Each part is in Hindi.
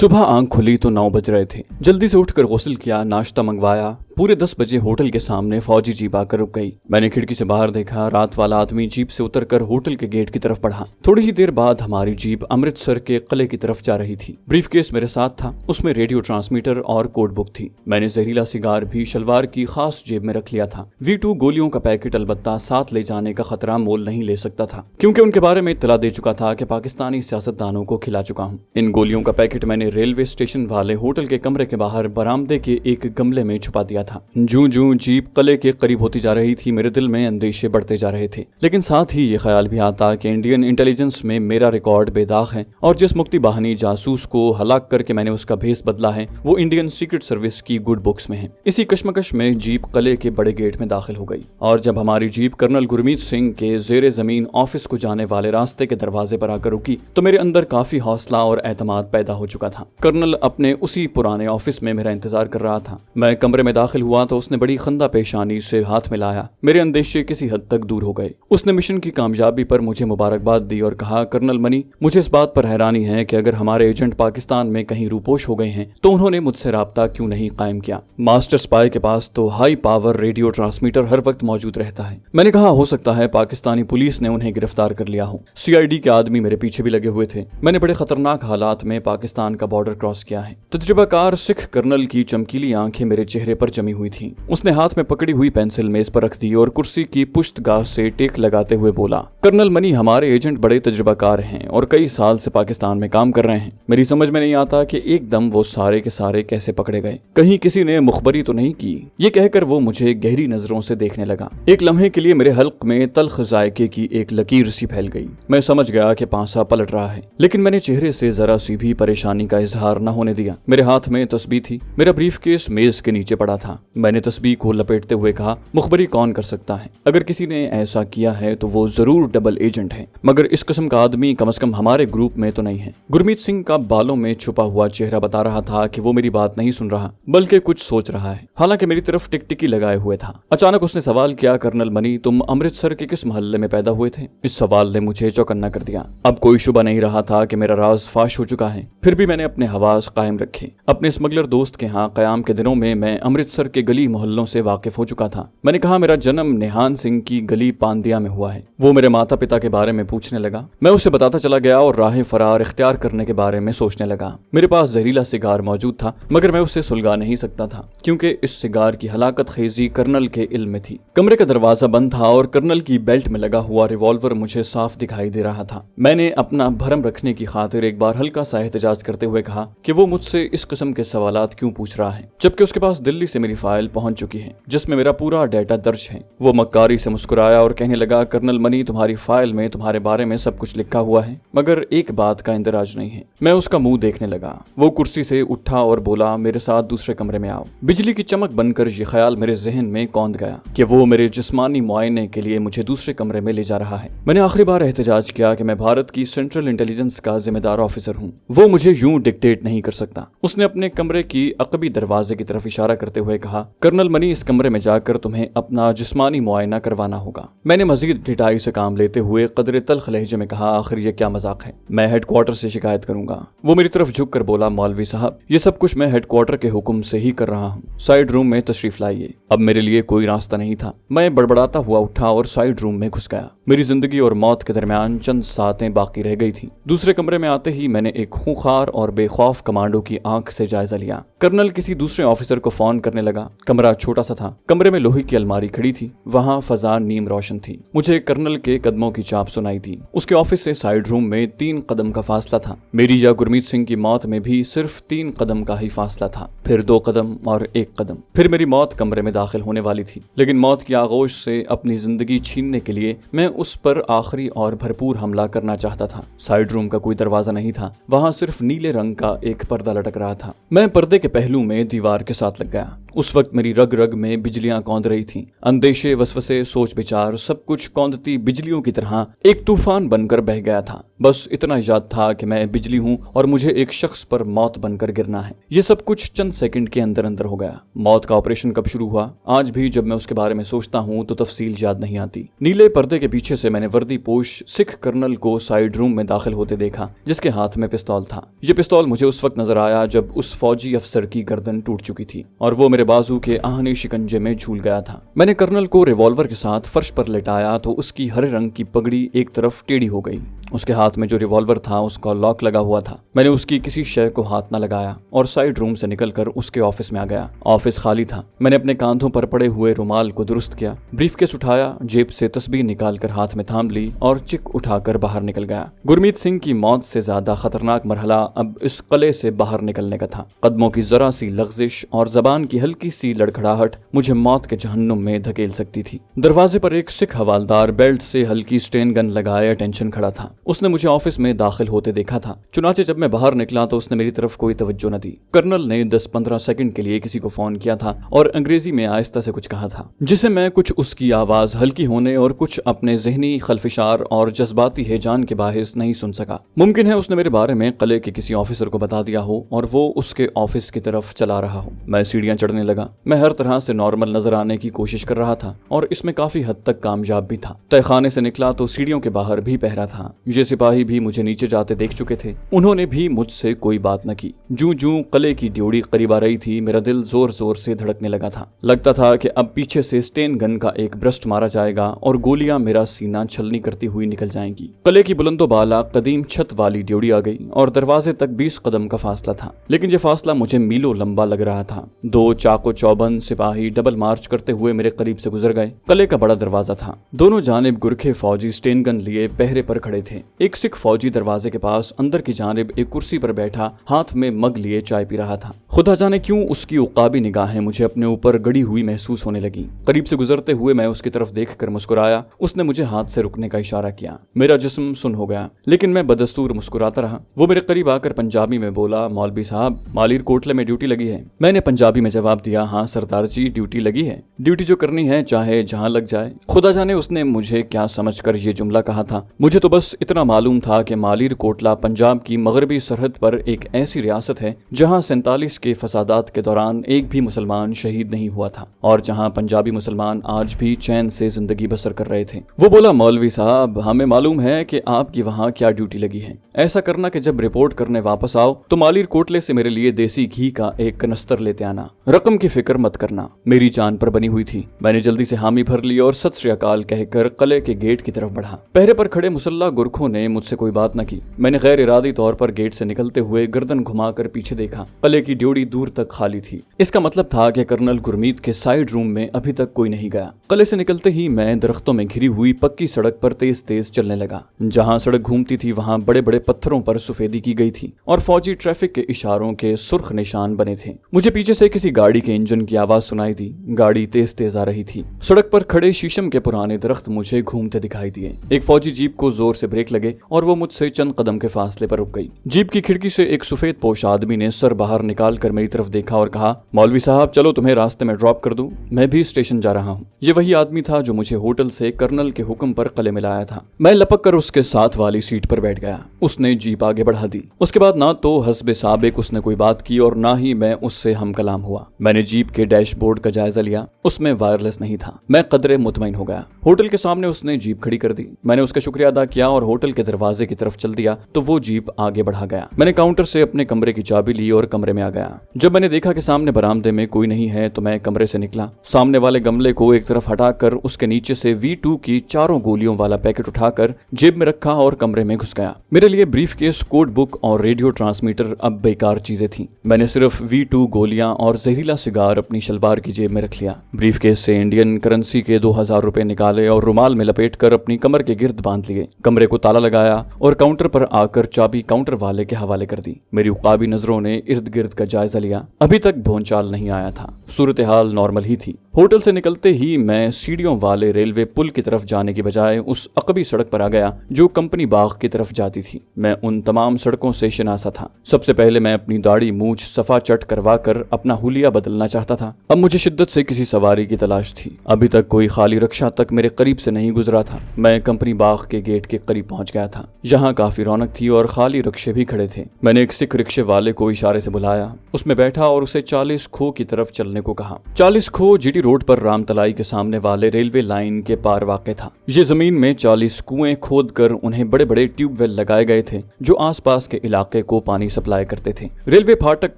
सुबह आंख खुली तो 9 बज रहे थे। जल्दी से उठकर गुस्ल किया, नाश्ता मंगवाया। पूरे 10 बजे होटल के सामने फौजी जीप आकर रुक गई। मैंने खिड़की से बाहर देखा, रात वाला आदमी जीप से उतरकर होटल के गेट की तरफ बढ़ा। थोड़ी ही देर बाद हमारी जीप अमृतसर के किले की तरफ जा रही थी। ब्रीफकेस मेरे साथ था, उसमें रेडियो ट्रांसमीटर और कोड बुक थी। मैंने जहरीला सिगार भी शलवार की खास जेब में रख लिया था। V2 गोलियों का पैकेट अलबत्ता साथ ले जाने का खतरा मोल नहीं ले सकता था, क्योंकि उनके बारे में इत्तला दे चुका था कि पाकिस्तानी सियासतदानों को खिला चुका हूँ। इन गोलियों का पैकेट मैंने रेलवे स्टेशन वाले होटल के कमरे के बाहर बरामदे के एक गमले में छुपा दिया था। जूं जीप किले के करीब होती जा रही थी, मेरे दिल में अंदेशे बढ़ते जा रहे थे, लेकिन साथ ही ये ख्याल भी आता कि इंडियन इंटेलिजेंस में मेरा रिकॉर्ड बेदाग है और जिस मुक्ति बाहनी जासूस को हलाक करके मैंने उसका भेस बदला है वो इंडियन सीक्रेट सर्विस की गुड बुक्स में है। इसी कश्मकश में जीप किले के बड़े गेट में दाखिल हो गई और जब हमारी जीप कर्नल गुरमीत सिंह के जेरे जमीन ऑफिस को जाने वाले रास्ते के दरवाजे पर आकर रुकी तो मेरे अंदर काफी हौसला और एतमाद पैदा हो चुका था। कर्नल अपने उसी पुराने ऑफिस में मेरा इंतजार कर रहा था। मैं कमरे में दाखिल हुआ तो उसने बड़ी खंदा पेशानी से हाथ मिलाया। मेरे अंदेशे किसी हद तक दूर हो गए। उसने मिशन की कामयाबी पर मुझे मुबारकबाद दी और कहा, कर्नल मनी, मुझे इस बात पर हैरानी है कि अगर हमारे एजेंट पाकिस्तान में कहीं रूपोश हो गए हैं तो उन्होंने मुझसे राब्ता क्यों नहीं कायम किया। मास्टर स्पाई के पास तो हाई पावर रेडियो ट्रांसमीटर हर वक्त मौजूद रहता है। मैंने कहा, हो सकता है पाकिस्तानी पुलिस ने उन्हें गिरफ्तार कर लिया हो। CID के आदमी मेरे पीछे भी लगे हुए थे। मैंने बड़े खतरनाक हालात में पाकिस्तान का बॉर्डर क्रॉस किया है। तजुर्बाकार सिख कर्नल की चमकीली आंखें मेरे चेहरे पर जमी हुई थी। उसने हाथ में पकड़ी हुई पेंसिल मेज पर रख दी और कुर्सी की पुश्तगाह से टेक लगाते हुए बोला, कर्नल मनी, हमारे एजेंट बड़े तजुर्बाकार हैं और कई साल से पाकिस्तान में काम कर रहे हैं। मेरी समझ में नहीं आता कि एकदम वो सारे के सारे कैसे पकड़े गए। कहीं किसी ने मुखबरी तो नहीं की। ये कहकर वो मुझे गहरी नजरों से देखने लगा। एक लम्हे के लिए मेरे हल्क में तल्ख जायके की एक लकीर सी फैल गई। मैं समझ गया कि पांसा पलट रहा है, लेकिन मैंने चेहरे से जरा सी भी परेशानी का इजहार न होने दिया। मेरे हाथ में तस्बीह थी। मेरा ब्रीफकेस मेज के नीचे पड़ा था। मैंने तस्बीह को लपेटते हुए कहा, मुखबरी कौन कर सकता है? अगर किसी ने ऐसा किया है तो वो जरूर डबल एजेंट है, मगर इस किस्म का आदमी कम से कम हमारे ग्रुप में तो नहीं है। गुरमीत सिंह का बालों में छुपा हुआ चेहरा बता रहा था कि वो मेरी बात नहीं सुन रहा, बल्कि कुछ सोच रहा है। हालांकि मेरी तरफ टिकटिकी लगाए हुए था। अचानक उसने सवाल किया, कर्नल मनी, तुम अमृतसर के किस मोहल्ले में पैदा हुए थे? इस सवाल ने मुझे चौकन्ना कर दिया। अब कोई शुबा नहीं रहा था कि मेरा राज फाश हो चुका है। फिर भी मैंने अपने हवास कायम रखे। अपने स्मगलर दोस्त के यहाँ कयाम के दिनों में मैं अमृतसर के गली मोहल्लों से वाकिफ हो चुका था। मैंने कहा, मेरा जन्म निहान सिंह की गली पांदिया में हुआ है। वो मेरे माता पिता के बारे में पूछने लगा। मैं उसे बताता चला गया और राह फरार इख्तियार करने के बारे में सोचने लगा। मेरे पास जहरीला सिगार मौजूद था, मगर मैं उसे सुलगा नहीं सकता था, क्योंकि इस सिगार की हलाकत खेजी कर्नल के इल्म में थी। कमरे का दरवाजा बंद था और कर्नल की बेल्ट में लगा हुआ रिवॉल्वर मुझे साफ दिखाई दे रहा था। मैंने अपना भरम रखने की खातिर एक बार हल्का सा एहतजाज करते हुए कहा कि वो मुझसे इस किस्म के सवालात क्यों पूछ रहा है, जबकि उसके पास दिल्ली से मेरी फाइल पहुंच चुकी है जिसमें मेरा पूरा डेटा दर्ज है। वो मक्कारी से मुस्कुराया और कहने लगा, कर्नल मनी, तुम्हारी फाइल में तुम्हारे बारे में सब कुछ लिखा हुआ है, मगर एक बात का इंदराज नहीं है। मैं उसका मुंह देखने लगा। वो कुर्सी से उठा और बोला, मेरे साथ दूसरे कमरे में आओ। बिजली की चमक बनकर ये ख्याल मेरे जहन में कौंध गया कि वो मेरे जिस्मानी मुआयने के लिए मुझे दूसरे कमरे में ले जा रहा है। मैंने आखिरी बार एहतजाज किया कि मैं भारत की सेंट्रल इंटेलिजेंस का जिम्मेदार ऑफिसर हूँ। वो मुझे यूं डिक्टेट नहीं कर सकता। उसने अपने कमरे की अकबी दरवाजे की तरफ इशारा करते हुए कहा, कर्नल मनी, इस कमरे में जाकर तुम्हें अपना जिस्मानी मुआयना करवाना होगा। मैंने मजीद ढिठाई से काम लेते हुए कदरे तल्ख लहजे में कहा, आखिर ये क्या मजाक है? मैं हेडक्वार्टर से शिकायत करूंगा। वो मेरी तरफ झुक कर बोला, मौलवी साहब, ये सब कुछ मैं हेडक्वार्टर के हुक्म से ही कर रहा हूँ। साइड रूम में तशरीफ लाइए। अब मेरे लिए कोई रास्ता नहीं था। मैं बड़बड़ाता हुआ उठा और साइड रूम में घुस गया। मेरी जिंदगी और मौत के दरमियान चंद सातें बाकी रह गई थी। दूसरे कमरे में आते ही मैंने एक खूंखार और बेखौफ कमांडो की आंख से जायजा लिया। कर्नल किसी दूसरे ऑफिसर को फोन करने लगा। कमरा छोटा सा था। कमरे में लोहे की अलमारी खड़ी थी। वहाँ फजा नीम रोशन थी। मुझे कर्नल के कदमों की चाप सुनाई दी। उसके ऑफिस से साइड रूम में 3 कदम का फासला था। मेरी या गुरमीत सिंह की मौत में भी सिर्फ 3 कदम का ही फासला था। फिर 2 कदम और 1 कदम। फिर मेरी मौत कमरे में दाखिल होने वाली थी। लेकिन मौत की आगोश से अपनी जिंदगी छीनने के लिए मैं उस पर आखिरी और भरपूर हमला करना चाहता था। साइड रूम का कोई दरवाजा नहीं था। वहाँ सिर्फ नीले रंग का एक पर्दा लटक रहा था। मैं पर्दे के पहलू में दीवार के साथ लग गया। उस वक्त मेरी रग रग में बिजलियां कौंध रही थीं। अंदेशे, वसवसे, सोच विचार सब कुछ कौंधती बिजलियों की तरह एक तूफान बनकर बह गया था। बस इतना याद था कि मैं बिजली हूं और मुझे एक शख्स पर मौत बनकर गिरना है। ये सब कुछ चंद सेकंड के अंदर अंदर हो गया। मौत का ऑपरेशन कब शुरू हुआ, आज भी जब मैं उसके बारे में सोचता हूं तो तफसील याद नहीं आती। नीले पर्दे के पीछे से मैंने वर्दी पोश सिख कर्नल को साइड रूम में दाखिल होते देखा, जिसके हाथ में पिस्तौल था। ये पिस्तौल मुझे उस वक्त नजर आया जब उस फौजी अफसर की गर्दन टूट चुकी थी और वो मेरे बाजू के आहनी शिकंजे में झूल गया था। मैंने कर्नल को रिवॉल्वर के साथ फर्श पर लेटाया तो उसकी हरे रंग की पगड़ी एक तरफ टेढ़ी हो गई। उसके हाथ में जो रिवॉल्वर था उसका लॉक लगा हुआ था। मैंने उसकी किसी शय को हाथ न लगाया और साइड रूम से निकलकर उसके ऑफिस में आ गया। ऑफिस खाली था। मैंने अपने कांधों पर पड़े हुए रुमाल को दुरुस्त किया, ब्रीफकेस उठाया, जेब से तस्बीह निकालकर हाथ में थाम ली और चिक उठाकर बाहर निकल गया। गुरमीत सिंह की मौत से ज्यादा खतरनाक मरहला अब इस किले से बाहर निकलने का था। कदमों की जरा सी लग्जिश और जबान की हल्की सी लड़खड़ाहट मुझे मौत के जहन्नुम में धकेल सकती थी। दरवाजे पर एक सिख हवालदार बेल्ट से हल्की स्टेन गन लगाए अटेंशन खड़ा था। उसने मुझे ऑफिस में दाखिल होते देखा था। चुनाचे जब मैं बाहर निकला तो उसने मेरी तरफ कोई तवज्जो न दी। कर्नल ने 10-15 सेकंड के लिए किसी को फोन किया था और अंग्रेजी में आहिस्ता से कुछ कहा था, जिसे मैं कुछ उसकी आवाज हल्की होने और कुछ अपने जहनी खलफिशार और जज्बाती हैजान के बाहिस नहीं सुन सका। मुमकिन है उसने मेरे बारे में किले के किसी ऑफिसर को बता दिया हो और वो उसके ऑफिस की तरफ चला रहा हो। मैं सीढ़ियां चढ़ने लगा। मैं हर तरह से नॉर्मल नजर आने की कोशिश कर रहा था और इसमें काफी हद तक कामयाब भी था। तहखाने से निकला तो सीढ़ियों के बाहर भी पहरा था। ये सिपाही भी मुझे नीचे जाते देख चुके थे। उन्होंने भी मुझसे कोई बात न की। जूं जूं किले की ड्योढ़ी करीब आ रही थी, मेरा दिल जोर जोर से धड़कने लगा था। लगता था कि अब पीछे से स्टेन गन का एक ब्रस्ट मारा जाएगा और गोलियां मेरा सीना छलनी करती हुई निकल जाएंगी। किले की बुलंदो बाला कदीम छत वाली ड्योढ़ी आ गई और दरवाजे तक 20 कदम का फासला था, लेकिन यह फासला मुझे मीलों लंबा लग रहा था। 2 चाको चौबंद सिपाही डबल मार्च करते हुए मेरे करीब से गुजर गए। किले का बड़ा दरवाजा था। दोनों जानिब गुरखे फौजी स्टेन गन लिए पहरे पर खड़े थे। एक सिख फौजी दरवाजे के पास अंदर की जानिब एक कुर्सी पर बैठा हाथ में मग लिए चाय पी रहा था। खुदा जाने क्यों उसकी उकाबी निगाहें मुझे अपने ऊपर गड़ी हुई महसूस होने लगी। करीब से गुजरते हुए मैं उसकी तरफ देखकर मुस्कुराया। उसने मुझे हाथ से रुकने का इशारा किया। मेरा जिस्म सुन हो गया, लेकिन मैं बदस्तूर मुस्कुराता रहा। वो मेरे करीब आकर पंजाबी में बोला, मौलवी साहब, मालिर कोटले में ड्यूटी लगी है। मैंने पंजाबी में जवाब दिया, हाँ सरदार जी, ड्यूटी लगी है। ड्यूटी जो करनी है चाहे जहाँ लग जाए। खुदा जाने उसने मुझे क्या समझकर ये जुमला कहा था। मुझे तो बस इतना मालूम था कि मालिर कोटला पंजाब की मगरबी सरहद पर एक ऐसी रियासत है जहां 47 के फसादात के दौरान एक भी मुसलमान शहीद नहीं हुआ था और जहां पंजाबी मुसलमान आज भी चैन से जिंदगी बसर कर रहे थे। वो बोला, मौलवी साहब, हमें मालूम है कि आपकी वहां क्या ड्यूटी लगी है। ऐसा करना कि जब रिपोर्ट करने वापस आओ तो मालिर कोटले से मेरे लिए देसी घी का एक कनस्तर लेते आना। रकम की फिक्र मत करना। मेरी जान पर बनी हुई थी। मैंने जल्दी से हामी भर ली और सत श्री अकाल कहकर किले के गेट की तरफ बढ़ा। पहरे पर खड़े मुसल्ला गुरखों ने मुझसे कोई बात न की। मैंने गैर इरादी तौर पर गेट से निकलते हुए गर्दन घुमाकर पीछे देखा। किले की ड्योढ़ी दूर तक खाली थी। इसका मतलब था कि कर्नल गुरमीत के साइड रूम में अभी तक कोई नहीं गया। किले से निकलते ही मैं दरख्तों में घिरी हुई पक्की सड़क पर तेज तेज चलने लगा। जहां सड़क घूमती थी वहां बड़े बड़े पत्थरों पर सफेदी की गई थी और फौजी ट्रैफिक के इशारों के सुर्ख निशान बने थे। मुझे पीछे से किसी गाड़ी के इंजन की आवाज सुनाई दी। गाड़ी तेज तेज आ रही थी। सड़क पर खड़े शीशम के पुराने दरख्त मुझे घूमते दिखाई दिए। एक फौजी जीप को जोर से ब्रेक लगे और वो मुझसे चंद कदम के फासले पर रुक गई। जीप की खिड़की से एक सफेद पोश आदमी ने सर बाहर निकाल कर मेरी तरफ देखा और कहा, मौलवी साहब, चलो तुम्हें रास्ते में ड्रॉप कर दूं, मैं भी स्टेशन जा रहा हूं। ये वही आदमी था जो मुझे होटल से कर्नल के हुक्म पर किले में लाया था। मैं लपक कर उसके साथ वाली सीट पर बैठ गया। उसने जीप आगे बढ़ा दी। उसके बाद ना तो हस्बे साबिक उसने कोई बात की और ना ही मैं उससे हम कलाम हुआ। मैंने जीप के डैशबोर्ड का जायजा लिया। उसमें वायरलेस नहीं था। मैं कदरे मुतमईन हो गया। होटल के सामने उसने जीप खड़ी कर दी। मैंने उसका शुक्रिया अदा किया और होटल के दरवाजे की तरफ चल दिया तो वो जीप आगे बढ़ा गया। मैंने काउंटर से अपने कमरे की चाबी ली और कमरे में आ गया। जब मैंने देखा कि सामने बरामदे में कोई नहीं है तो मैं कमरे से निकला। सामने वाले गमले को एक तरफ हटाकर उसके नीचे से V2 की 4 गोलियों वाला पैकेट उठाकर जेब में रखा और कमरे में घुस गया। मेरे लिए ब्रीफकेस, कोड बुक और रेडियो ट्रांसमीटर अब बेकार चीजें थीं। मैंने सिर्फ V2 गोलियां और जहरीला सिगार अपनी शलवार की जेब में रख लिया। ब्रीफकेस से इंडियन करेंसी के 2000 रुपए निकाले और रुमाल में लपेटकर अपनी कमर के गिर्द बांध लिए। कमरे को ताला लगाया और काउंटर पर आकर चाबी काउंटर वाले के हवाले कर दी। मेरी उकाबी नजरों ने इर्द गिर्द का जायजा लिया। अभी तक भोंचाल नहीं आया था। सूरत हाल नॉर्मल ही थी। होटल से निकलते ही मैं सीढ़ियों वाले रेलवे पुल की तरफ जाने की बजाय उस अकबी सड़क पर आ गया जो कंपनी बाग की तरफ जाती थी। मैं उन तमाम सड़कों से शनासा था। सबसे पहले मैं अपनी दाढ़ी मूछ सफा चट करवा कर अपना हुलिया बदलना चाहता था। अब मुझे शिद्दत से किसी सवारी की तलाश थी। अभी तक कोई खाली रिक्शा तक मेरे करीब से नहीं गुजरा था। मैं कंपनी बाग के गेट के करीब पहुंच गया था। यहाँ काफी रौनक थी और खाली रिक्शे भी खड़े थे। मैंने एक सिख रिक्शे वाले को इशारे से बुलाया, उसमें बैठा और उसे 40 खो की तरफ चलने को कहा। 40 खो जीटी रोड पर रामतलाई के सामने वाले रेलवे लाइन के पार वाक़ था। ये जमीन में 40 कुएं खोद कर उन्हें बड़े बड़े ट्यूबवेल लगाए गए थे जो आसपास के इलाके को पानी सप्लाई करते थे। रेलवे फाटक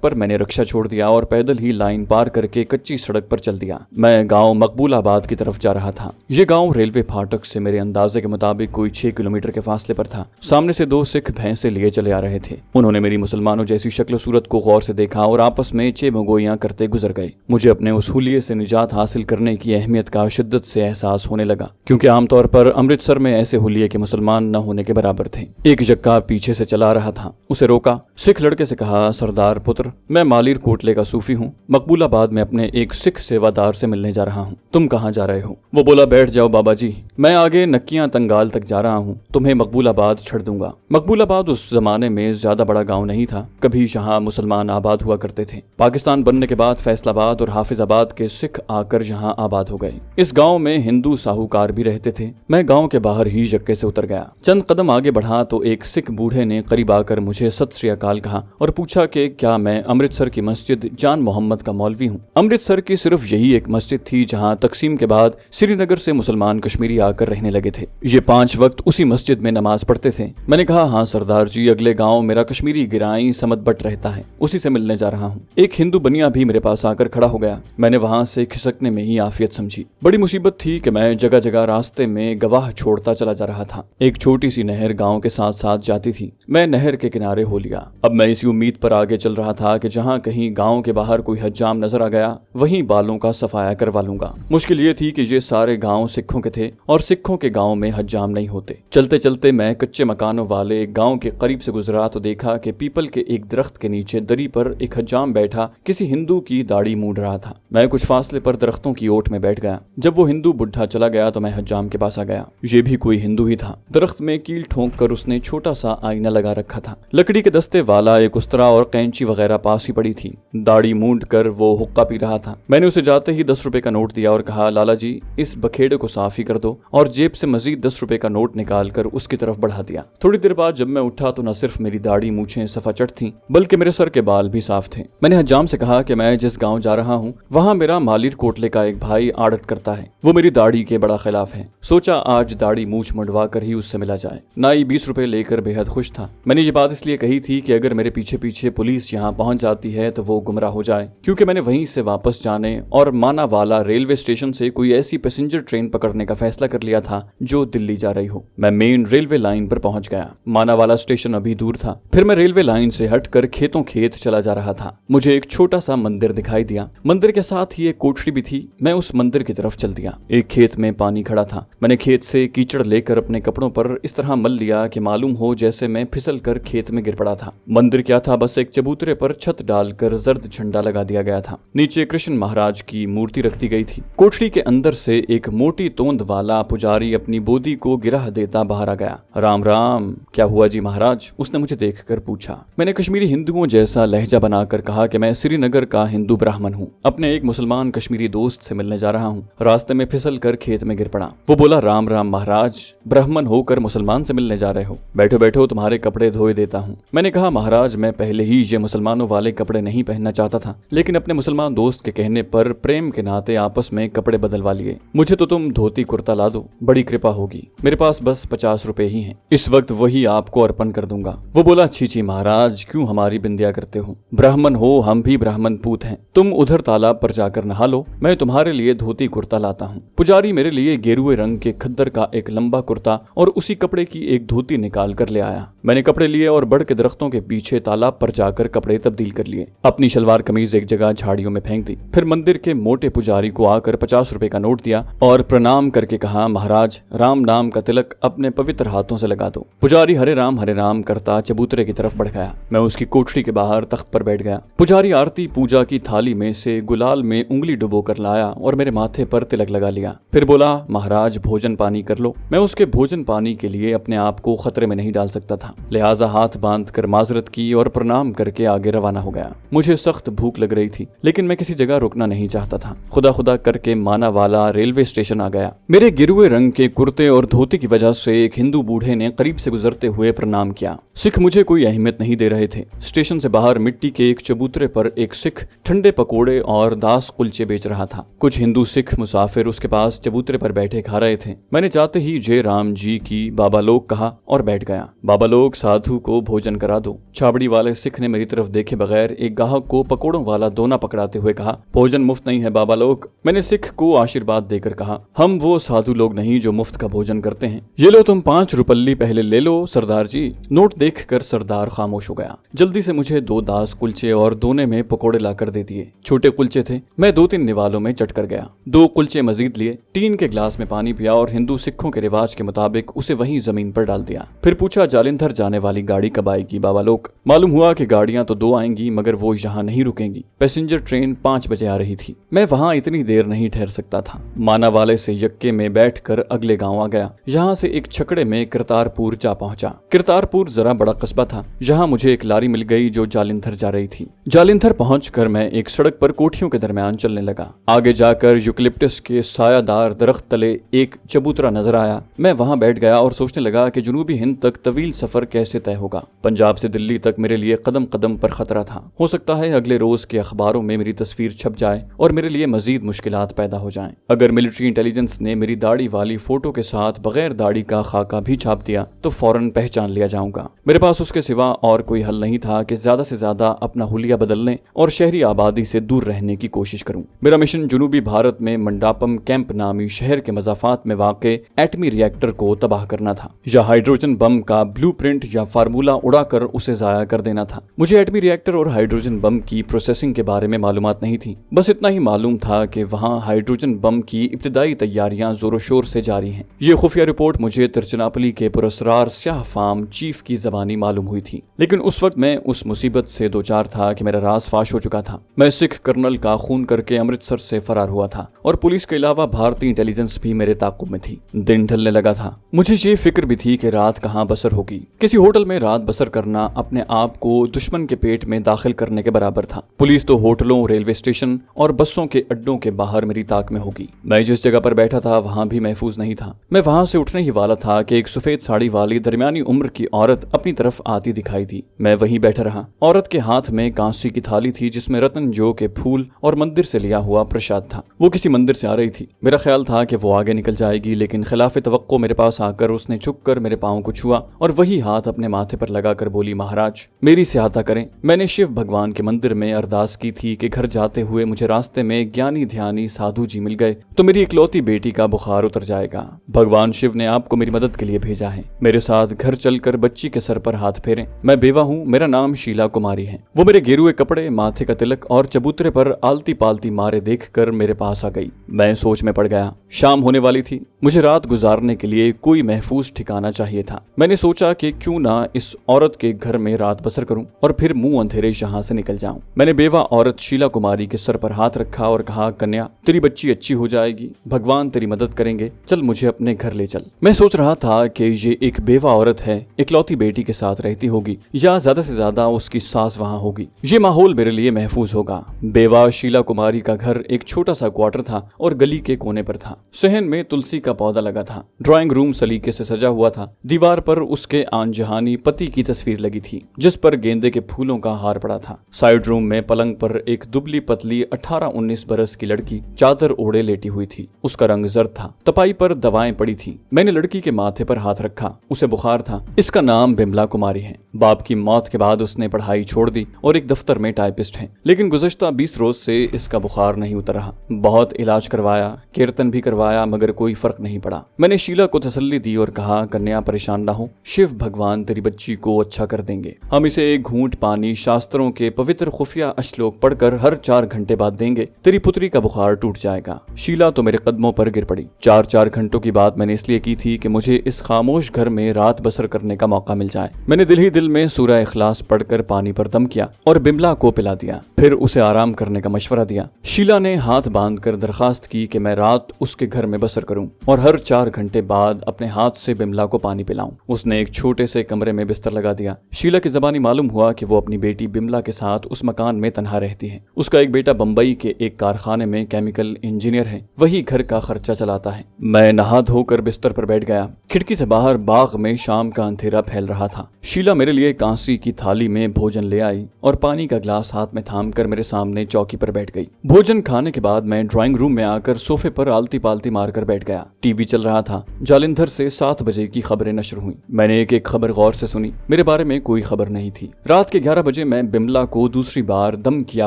पर मैंने रिक्शा छोड़ दिया और पैदल ही लाइन पार करके कच्ची सड़क पर चल दिया। मैं गांव मकबूलाबाद की तरफ जा रहा था। ये गांव रेलवे फाटक से मेरे अंदाजे के मुताबिक कोई 6 किलोमीटर के फासले पर था। सामने से 2 सिख भैंसे लिए चले आ रहे थे। उन्होंने मेरी मुसलमानों जैसी शक्ल सूरत को गौर से देखा और आपस में चेमगोइयां करते गुजर गए। मुझे अपने उस हुलिये से निजात हासिल करने की अहमियत का शिद्दत से एहसास होने लगा, क्योंकि आमतौर पर अमृतसर में ऐसे हुलिये के मुसलमान न होने के बराबर थे। एक जक्का पीछे से चला रहा था, उसे रोका। सिख लड़के से कहा, सरदार पुत्र, मैं मालिर कोटले का सूफी हूँ। मकबूलाबाद में अपने एक सिख सेवादार से मिलने जा रहा हूँ। तुम कहाँ जा रहे हो? वो बोला, बैठ जाओ बाबा जी, मैं आगे नक्कियां तंगाल तक जा रहा हूँ, तुम्हें मकबूलाबाद छोड़ दूंगा। मकबूलाबाद उस जमाने में ज्यादा बड़ा गांव नहीं था। कभी यहाँ मुसलमान आबाद हुआ करते थे। पाकिस्तान बनने के बाद फैसलाबाद और हाफिजाबाद के सिख आकर यहाँ आबाद हो गए। इस गांव में हिंदू साहूकार भी रहते थे। मैं गांव के बाहर ही जक्के से उतर गया। चंद कदम आगे बढ़ा तो एक सिख बूढ़े ने करीब आकर मुझे सत श्री अकाल कहा और पूछा कि क्या मैं अमृतसर की मस्जिद जान मोहम्मद का मौलवी हूँ। अमृतसर की सिर्फ यही एक मस्जिद थी जहाँ तकसीम के बाद श्रीनगर से मुसलमान कश्मीरी आकर रहने लगे थे। ये 5 वक्त उसी मस्जिद में नमाज पढ़ते थे। मैंने कहा, हाँ सरदार जी, अगले गाँव मेरा कश्मीरी गिराई समद बट रहता है, उसी से मिलने जा रहा हूँ। एक हिंदू बनिया भी मेरे पास आकर खड़ा हो गया। मैंने वहां से खिसकने में ही आफियत समझी। बड़ी मुसीबत थी कि मैं जगह जगह रास्ते में गवाह छोड़ता चला जा रहा था। एक छोटी सी नहर गांव के साथ साथ जाती थी। मैं नहर के किनारे हो लिया। अब मैं इसी उम्मीद पर आगे चल रहा था कि जहां कहीं गांव के बाहर कोई हज्जाम नजर आ गया वहीं बालों का सफाया करवा लूंगा। मुश्किल ये थी कि ये सारे गांव सिखों के थे और सिखों के गांव में हज्जाम नहीं होते। चलते चलते मैं कच्चे मकानों वाले एक गांव के करीब से गुजरा तो देखा कि पीपल के एक दरख्त के नीचे दरी पर एक हज्जाम बैठा किसी हिंदू की दाढ़ी मूंढ रहा था। मैं कुछ फासले पर दरख्तों की ओट में बैठ गया। जब वो हिंदू बुढ़ा चला गया तो मैं हज्जाम के पास आ गया। ये भी कोई हिंदू ही था। दरख्त में कील ठोंक कर उसने छोटा सा आईना लगा रखा था। लकड़ी के दस्ते वाला एक उस्तरा और कैंची वगैरह पास ही पड़ी थी। दाढ़ी मूंढ कर वो हुक्का पी रहा था। मैंने उसे जाते ही 10 रुपए का नोट दिया और कहा, लाला जी, इस बखेड़े को साफ ही कर दो, और जेब से मजीद 10 रुपए का नोट निकाल कर उसकी तरफ बढ़ा दिया। थोड़ी देर बाद जब मैं उठा तो न सिर्फ मेरी दाढ़ी मूछें सफा चट थी बल्कि मेरे सर के बाल भी साफ थे। मैंने हज्जाम से कहा कि मैं जिस गांव जा रहा हूं वहां मेरा मालिर कोटले का एक भाई आड़त करता है। वो मेरी दाढ़ी के बड़ा खिलाफ है। सोचा आज दाढ़ी मूछ मुंडवा कर ही उससे मिला जाए। नाई 20 रुपए लेकर बेहद खुश था। मैंने ये बात इसलिए कही थी कि अगर मेरे पीछे पीछे पुलिस यहाँ पहुंच जाती है तो वो गुमराह हो जाए, क्योंकि मैंने वहीं से वापस जाने और मानावाला रेलवे स्टेशन से कोई ऐसी पैसेंजर ट्रेन पकड़ने का फैसला कर लिया था जो दिल्ली जा रही हो। मैं मेन रेलवे लाइन पर पहुंच गया। मानावाला स्टेशन अभी दूर था। फिर मैं रेलवे लाइन से हटकर खेतों खेत चला जा रहा था। मुझे एक छोटा सा मंदिर दिखाई दिया। मंदिर के साथ ही एक कोठरी भी थी। मैं उस मंदिर की तरफ चल दिया। एक खेत में पानी खड़ा था। मैंने खेत से कीचड़ लेकर अपने कपड़ों पर इस तरह मल लिया कि मालूम हो जैसे मैं फिसल कर खेत में गिर पड़ा था। मंदिर क्या था, बस एक चबूतरे पर छत डालकर जर्द झंडा लगा दिया गया था। नीचे कृष्ण महाराज की मूर्ति रख दी गई थी। कोठरी के अंदर से एक मोटी तोंद वाला पुजारी अपनी बोदी को गिरह देता बाहर आ गया। राम राम, क्या हुआ जी महाराज? उसने मुझे देखकर पूछा। मैंने कश्मीरी हिंदुओं जैसा लहजा बनाकर कहा कि मैं श्रीनगर का हिंदू ब्राह्मण हूँ। अपने एक मुसलमान कश्मीरी दोस्त से मिलने जा रहा हूँ। रास्ते में फिसल कर खेत में गिर पड़ा। वो बोला, राम राम महाराज, ब्राह्मण होकर मुसलमान से मिलने जा रहे हो? बैठो बैठो, तुम्हारे कपड़े धोए देता हूँ। मैंने कहा, महाराज मैं पहले ही ये मुसलमानों वाले कपड़े नहीं पहनना चाहता था, लेकिन अपने मुसलमान दोस्त के कहने पर प्रेम के नाते आपस में कपड़े बदलवा लिए। मुझे तो तुम धोती कुर्ता ला दो, बड़ी कृपा होगी। मेरे पास बस 50 रुपए ही हैं। इस वक्त वही आपको अर्पण कर दूंगा। वो बोला, छी महाराज, क्यों हमारी बिंदिया करते हो? ब्राह्मण हो, हम भी ब्राह्मण पूत हैं। तुम उधर तालाब पर जाकर नहा लो, मैं तुम्हारे लिए धोती कुर्ता लाता हूँ। पुजारी मेरे लिए गेरुए रंग के खद्दर का एक लंबा कुर्ता और उसी कपड़े की एक धोती निकाल कर ले आया। मैंने कपड़े लिए और बड़ के दरख्तों के पीछे तालाब पर जाकर कपड़े तब्दील कर लिए। अपनी शलवार कमीज एक जगह झाड़ियों में फेंक दी। फिर मंदिर के मोटे पुजारी को आकर 50 रुपए का नोट दिया और प्रणाम करके कहा, महाराज राम नाम का तिलक अपने पवित्र हाथों से लगा दो। पुजारी हरे राम करता चबूतरे की तरफ बढ़ गया। मैं उसकी कोठरी के बाहर तख्त पर बैठ गया। पुजारी आरती पूजा की थाली में से गुलाल में उंगली डुबो कर लाया और मेरे माथे पर तिलक लगा लिया। फिर बोला, महाराज भोजन पानी कर लो। मैं उसके भोजन पानी के लिए अपने आप को खतरे में नहीं डाल सकता था, लिहाजा हाथ बांध कर माजरत की और प्रणाम करके आगे रवाना हो गया। मुझे सख्त भूख लग रही थी, लेकिन मैं किसी जगह रुकना नहीं चाहता था। खुदा खुदा करके माना वाला रेलवे स्टेशन आ गया। मेरे गिरुए रंग के कुर्ते और धोती की वजह से एक हिंदू बूढ़े ने करीब से गुजरते हुए प्रणाम किया। सिख मुझे कोई अहमियत नहीं दे रहे थे। स्टेशन से बाहर मिट्टी के एक चबूतरे पर एक सिख ठंडे पकोड़े और दास कुलचे बेच रहा था। कुछ हिंदू सिख मुसाफिर उसके पास चबूतरे पर बैठे खा रहे थे। मैंने जाते ही जय राम जी की बाबा लोग कहा और बैठ गया। बाबा लोग, साधु को भोजन करा दो। छाबड़ी वाले सिख ने मेरी तरफ देखे बगैर एक गाहक को पकोड़ों वाला दोना पकड़ाते हुए कहा, भोजन मुफ्त नहीं है बाबा लोग। मैंने सिख को आशीर्वाद देकर कहा, हम वो साधु लोग नहीं जो मुफ्त का भोजन करते हैं। ये लो तुम 5 रुपल्ली पहले ले लो सरदार जी। नोट देखकर सरदार खामोश हो गया। जल्दी से मुझे 2 दास कुलचे और दोने में पकोड़े लाकर दे दिए। छोटे कुलचे थे। मैं 2-3 निवालों में चट कर गया। 2 कुलचे मजीद लिए, टीन के ग्लास में पानी पिया और हिंदू सिखों के रिवाज के मुताबिक उसे वहीं जमीन पर डाल दिया। फिर पूछा, जालिंधर जाने वाली गाड़ी कब आएगी बाबा लोग? मालूम हुआ कि गाड़ियां तो 2 आएंगी, मगर वो यहाँ नहीं रुकेंगी। पैसेंजर ट्रेन 5 बजे आ रही थी। मैं वहाँ इतनी देर नहीं ठहर सकता था। माना वाले से यक्के में बैठकर अगले गांव आ गया। यहाँ से एक छकड़े में करतारपुर जा पहुंचा। करतारपुर जरा बड़ा कस्बा था। जहाँ मुझे एक लारी मिल गई जो जालिंधर जा रही थी। जालिंधर पहुंचकर मैं एक सड़क पर कोठियों के दरमियान चलने लगा। आगे जाकर यूकलिप्टस के सायादार दरख्त तले एक चबूतरा नजर आया। मैं वहां बैठ गया और सोचने लगा कि जुनूबी हिंद तक तवील सफर कैसे तय होगा। पंजाब से दिल्ली तक मेरे लिए कदम कदम पर खतरा था। हो सकता है अगले रोज के अखबारों में मेरी तस्वीर छप जाए और मेरे लिए मजीद मुश्किलात पैदा हो जाएं। अगर मिलिट्री इंटेलिजेंस ने मेरी दाढ़ी वाली फोटो के साथ बगैर दाढ़ी का खाका भी छाप दिया तो फौरन पहचान लिया जाऊंगा। मेरे पास उसके सिवा और कोई हल नहीं था कि ज्यादा से ज्यादा अपना हुलिया बदलने और शहरी आबादी से दूर रहने की कोशिश करूं। मेरा मिशन जुनूबी भारत में मंडापम कैंप नामी शहर के मजाफात में वाक़े एटमी रिएक्टर को तबाह करना था, या हाइड्रोजन बम का ब्लूप्रिंट या फार्मूला उड़ाकर उसे जाया कर देना था। मुझे एटमी रिएक्टर और हाइड्रोजन बम की प्रोसेसिंग के बारे में मालूमात नहीं थी। बस इतना ही मालूम था कि वहाँ हाइड्रोजन बम की इब्तिदाई तैयारियां जोरों शोर से जारी हैं। ये खुफिया रिपोर्ट मुझे तिरचनापली के पुरस्रार स्याह फार्म चीफ की जबानी मालूम हुई थी। लेकिन उस वक्त मैं उस मुसीबत से दो चार था कि मेरा राज फाश हो चुका था। मैं सिख कर्नल का खून करके अमृतसर से फरार हुआ था और पुलिस के अलावा भारतीय इंटेलिजेंस भी मेरे ताक़ुब में थी। दिन ढलने लगा था। मुझे ये फिक्र भी थी कि रात कहाँ बसर होगी। किसी होटल में रात बसर करना अपने आप को दुश्मन के पेट में दाखिल करने के बराबर था। पुलिस तो होटलों, रेलवे स्टेशन और बसों के अड्डों के बाहर मेरी ताक में होगी। मैं जिस जगह पर बैठा था वहाँ भी महफूज नहीं था। मैं वहाँ से उठने ही वाला था कि एक सफेद साड़ी वाली दरमियानी उम्र की औरत अपनी तरफ आती दिखाई दी। मैं वहीं बैठा रहा। औरत के हाथ में कांसी की थाली थी जिसमें रतन जो के फूल और मंदिर से लिया हुआ प्रसाद था। वो किसी मंदिर से आ रही थी। मेरा ख्याल था कि वो आगे निकल जाएगी, लेकिन खिलाफ तवक्को मेरे पास आकर उसने झुककर मेरे पांव को छुआ और वही हाथ अपने माथे पर लगाकर बोली, महाराज मेरी सहायता करें। मैंने शिव भगवान के मंदिर में अरदास की थी कि घर जाते हुए मुझे रास्ते में ज्ञानी ध्यानी साधु जी मिल गए तो मेरी इकलौती बेटी का बुखार उतर जाएगा। भगवान शिव ने आपको मेरी मदद के लिए भेजा है। मेरे साथ घर चलकर बच्ची के सर पर हाथ फेरें। मैं बेवा हूँ। मेरा नाम शीला कुमारी है। वो मेरे गेरुए कपड़े, माथे का तिलक और चबूतरे पर आलती पालती मारे देखकर मेरे पास आ गई। मैं सोच में पड़ गया। शाम होने वाली थी। मुझे रात गुजारने के लिए कोई महफूज ठिकाना चाहिए था। मैंने सोचा कि क्यों ना इस औरत के घर में रात बसर करूं और फिर मुंह अंधेरे यहाँ से निकल जाऊं। मैंने बेवा औरत शीला कुमारी के सर पर हाथ रखा और कहा, कन्या तेरी बच्ची अच्छी हो जाएगी, भगवान तेरी मदद करेंगे, चल मुझे अपने घर ले चल। मैं सोच रहा था कि ये एक बेवा औरत है, इकलौती बेटी के साथ रहती होगी या ज्यादा से ज्यादा उसकी सास वहाँ होगी। ये माहौल मेरे लिए महफूज होगा। बेवा शीला कुमारी का घर एक छोटा सा क्वार्टर था और गली के कोने पर था। सहन में तुलसी का पौधा लगा था। ड्राइंग रूम सलीके से सजा हुआ था। दीवार पर उसके आनजहानी पति की तस्वीर लगी थी जिस पर गेंदे के फूलों का हार पड़ा था। साइड रूम में पलंग पर एक दुबली पतली 18-19 बरस की लड़की चादर ओढ़े लेटी हुई थी। उसका रंग जर्द था। तपाई पर दवाएं पड़ी थी। मैंने लड़की के माथे पर हाथ रखा। उसे बुखार था। इसका नाम बिमला कुमारी है। बाप की मौत के बाद उसने पढ़ाई छोड़ दी और एक दफ्तर में टाइपिस्ट है, लेकिन गुज़श्ता 20 रोज से इसका बुखार नहीं उतर रहा। बहुत इलाज करवाया, कीर्तन भी करवाया, मगर कोई फर्क नहीं पड़ा। मैंने शीला को तसल्ली दी और कहा, कन्या परेशान ना हो, शिव भगवान तेरी बच्ची को अच्छा कर देंगे। हम इसे एक घूंट पानी शास्त्रों के पवित्र खुफिया श्लोक पढ़कर हर 4 घंटे बाद देंगे। तेरी पुत्री का बुखार टूट जाएगा। शीला तो मेरे कदमों पर गिर पड़ी। 4 घंटों की बात मैंने इसलिए की थी कि मुझे इस खामोश घर में रात बसर करने का मौका मिल जाए। मैंने दिल ही दिल में सूरह इखलास पढ़कर पानी पर दम किया और बिमला को पिला दिया। फिर उसे आराम आराम करने का मशवरा दिया। शीला ने हाथ बांधकर दरखास्त की कि मैं रात उसके घर में बसर करूं और हर 4 घंटे बाद अपने हाथ से बिमला को पानी पिलाऊं। उसने एक छोटे से कमरे में बिस्तर लगा दिया। शीला की ज़बानी मालूम हुआ कि वो अपनी बेटी बिमला के साथ उस मकान में तन्हा रहती है। उसका एक बेटा बम्बई के एक कारखाने में केमिकल इंजीनियर है, वही घर का खर्चा चलाता है। मैं नहा धोकर बिस्तर पर बैठ गया। खिड़की से बाहर बाग में शाम का अंधेरा फैल रहा था। शीला मेरे लिए कांसी की थाली में भोजन ले आई और पानी का ग्लास हाथ में थामकर मेरे सामने चौकी पर बैठ गई। भोजन खाने के बाद मैं ड्राइंग रूम में आकर सोफे पर आलती पालती मारकर बैठ गया। टीवी चल रहा था। जालिंधर से 7 बजे की खबरें नशर हुई। मैंने एक एक खबर गौर से सुनी। मेरे बारे में कोई खबर नहीं थी। रात के 11 बजे मैं बिमला को दूसरी बार दम किया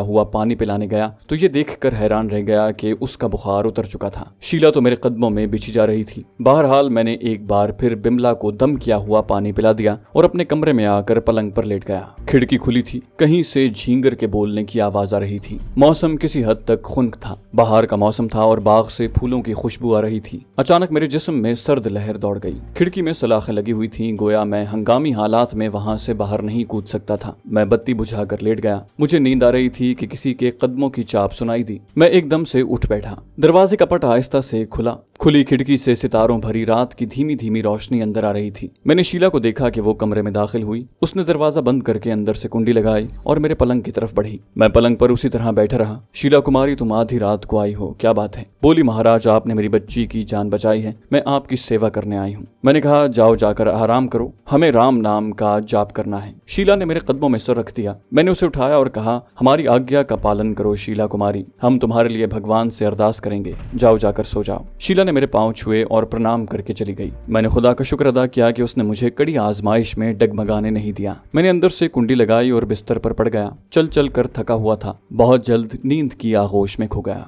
हुआ पानी पिलाने गया तो ये देखकर हैरान रह गया कि उसका बुखार उतर चुका था। शीला तो मेरे कदमों में बिछी जा रही थी। बहरहाल मैंने एक बार फिर बिमला को दम किया हुआ पानी पिला दिया और अपने कमरे में आकर पलंग पर लेट गया। खिड़की खुली थी। कहीं से झींगर के बोलने की आवाज आ रही थी। मौसम किसी हद तक खुनक था। बाहर का मौसम था और बाग से फूलों की खुशबू आ रही थी। अचानक मेरे जिस्म में सर्द लहर दौड़ गई। खिड़की में सलाखें लगी हुई थी, गोया मैं हंगामी हालात में वहां से बाहर नहीं कूद सकता था। मैं बत्ती बुझाकर लेट गया। मुझे नींद आ रही थी कि किसी के कदमों की चाप सुनाई दी। मैं एकदम से उठ बैठा। दरवाजे का पट आहिस्ता से खुला। खुली खिड़की से सितारों भरी रात की धीमी धीमी रोशनी अंदर आ रही थी। मैंने शीला को देखा कि वो कमरे में दाखिल हुई। उसने दरवाजा बंद करके अंदर से कुंडी लगाई और मेरे पलंग की तरफ बढ़ी। मैं पलंग पर उसी तरह बैठा रहा। शीला कुमारी, तुम आधी रात को आई हो, क्या बात है? बोली, महाराज, आपने मेरी बच्ची की जान बचाई है, मैं आपकी सेवा करने आई हूँ। मैंने कहा, जाओ जाकर आराम करो, हमें राम नाम का जाप करना है। शीला ने मेरे कदमों में सर रख दिया। मैंने उसे उठाया और कहा, हमारी आज्ञा का पालन करो शीला कुमारी, हम तुम्हारे लिए भगवान से अरदास करेंगे, जाओ जाकर सो जाओ। शीला ने मेरे पांव छुए और प्रणाम करके चली गई। मैंने खुदा का शुक्र अदा किया कि उसने मुझे कड़ी आजमाइश में डगमगाने नहीं दिया। मैंने अंदर से कुंडी लगाई और बिस्तर पर पड़ गया। चल चल कर थका हुआ था। बहुत जल्द नींद की आगोश में खो गया।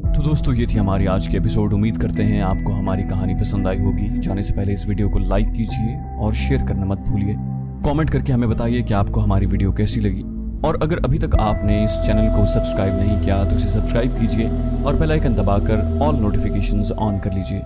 तो दोस्तों, ये थी हमारी आज की एपिसोड। उम्मीद करते हैं आपको हमारी कहानी पसंद आई होगी। जाने से पहले इस वीडियो को लाइक कीजिए और शेयर करना मत भूलिए। कमेंट करके हमें बताइए कि आपको हमारी वीडियो कैसी लगी। और अगर अभी तक आपने इस चैनल को सब्सक्राइब नहीं किया तो इसे सब्सक्राइब कीजिए और बेल आइकन दबाकर ऑल नोटिफिकेशंस ऑन कर लीजिए।